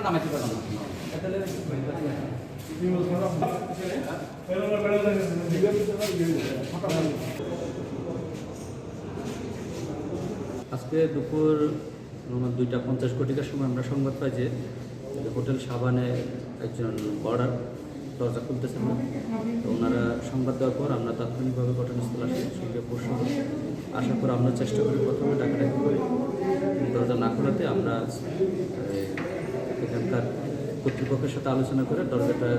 নামাইতে পারলাম না। আজকে দুপুর 2:50 ঘটিকার সময় আমরা সংবাদ পাই যে হোটেল সাবানে একজন বর্ডার দরজা খুলতেছেন না। তো ওনারা সংবাদ দেওয়ার পর আমরা তাৎক্ষণিকভাবে ঘটনাস্থল আসি, সঙ্গে পরশু আসার পর আমরা চেষ্টা করি প্রথমে ডাকাডাকি করি, দরজা না খোলাতে আমরা এখানকার কর্তৃপক্ষের সাথে আলোচনা করে দরজাটা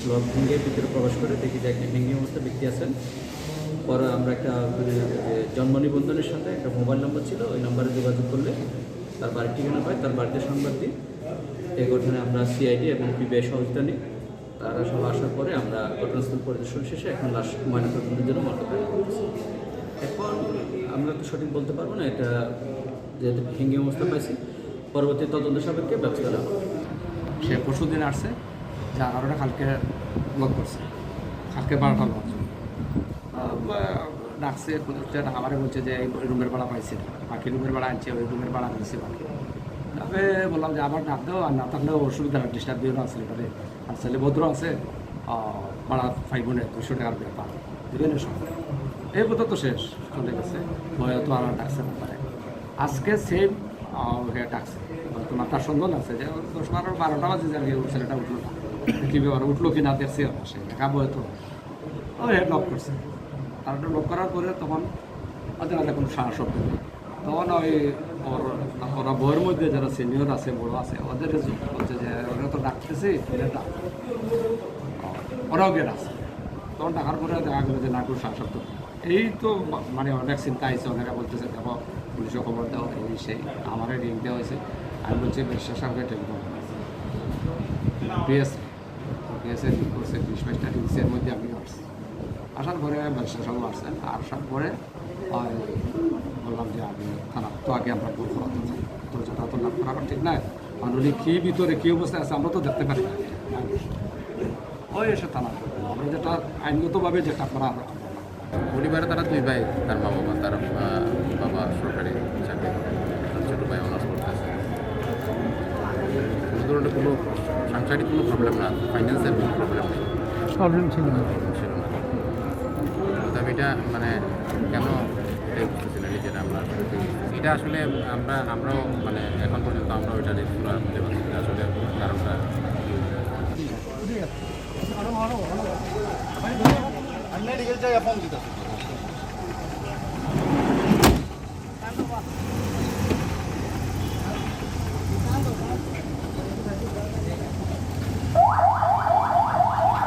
লক ভেঙে ভিতরে প্রবেশ করে দেখি যে একটা ভেঙে অবস্থা ব্যক্তি আছেন। পরে আমরা একটা জন্ম নিবন্ধনের সাথে একটা মোবাইল নম্বর ছিল, ওই নম্বরে যোগাযোগ করলে তার বাড়ির ঠিকানা পাই, তার বাড়িতে সংবাদ দিই। এই ঘটনায় আমরা সিআইডি এবং পিবিআই সহযোগিতা নিই। তারা সব আসার পরে আমরা ঘটনাস্থল পরিদর্শন শেষে এখন লাশ ময়নাতদন্তের জন্য মর্গে করতেছি। এখন আমরা তো সঠিক বলতে পারবো না, এটা যেহেতু ভেঙে অবস্থা পাইছি, পরবর্তী তদন্ত সাপেক্ষে ব্যবস্থা নেওয়া হবে। সে পরশু দিন আসছে, যা কারণে কালকে ব্লক করছে, কালকে 12টা লজ ডাকছে। আমারে বলছে যে এই রুমের ভাড়া পাইছে না, বাকি রুমের ভাড়া আনছে, ওই রুমের ভাড়া নিচ্ছে বাকি। তবে বললাম যে আবার ডাক দেও, আর না থাকলেও অসুবিধা না, ডিস্টার্ব দিও না ছেলেটারে। আর ছেলে ভদ্র আছে, ভাড়া পাইব না, 200 টাকার ব্যাপার দেবেন সঙ্গে। এই বোধ তো শেষ চলে গেছে, ভয় তো আর ডাকছে না পারে। আজকে সেম ডাকছে, তোমার তার সন্দেহ আছে যে 10-12টা বাজে যাবে, ছেলেটা উঠলো না, কী ব্যাপার উঠলো কি না দেখছি সে দেখাবো হয়তো। ও হেড লক করছে, আর লক করার পরে তখন ওদের আলাদা কোনো সারা শব্দ নেই। তখন ওই ওরা বইয়ের মধ্যে যারা সিনিয়র আছে, বড় আছে, ওদের বলছে যে ওরা তো ডাকতেছি, ডাক, ওরাও গিয়ে ডাকছে। তখন ডাকার পরে দেখা গেলো যে না কোনো সারা শব্দ। এই তো মানে অনেক চিন্তা হয়েছে, অনেকে বলতেছে দেখো পুলিশে খবর দেওয়া, এই সেই আমারে রিং দেওয়া হয়েছে। আমি বলছি বিশ্বাস সঙ্গে টেলিফোন পিএসএ রিং করছে, 20-22টা রিংসের মধ্যে আমি আসছি। আসার পরে ব্যবসা সব আসছেন, আসার পরে বললাম যে আমি থানা তো আগে আমরা বই করাতে চাই, তো যেটা তো লাভ করা ঠিক নয়, মানুষ কী ভিতরে কী অবস্থায় আছে আমরা তো দেখতে পারি না। ওই এসে থানা আমরা যেটা আইনগতভাবে যেটা করা হয়। পরিবারে তারা 2 ভাই, তার মা বাবা, তার বাবা সরকারি চাকরি, ছোটো ভাই অনার্স করতেছে। কোনো ধরনের কোনো সাংসারিক কোনো প্রবলেম না, ফাইন্যান্সের কোনো প্রবলেম নেই, প্রবলেম ছিল না। তবে এটা মানে কেন এটাই বুঝতেছি না নিজেরা আমরা। এটা আসলে আমরাও মানে এখন পর্যন্ত আমরাও এটা নিয়ে পুরো বুঝতে পারছি না আসলে কারণটা। আমি মেডিকেল জায়গা ফোন দিতেছি।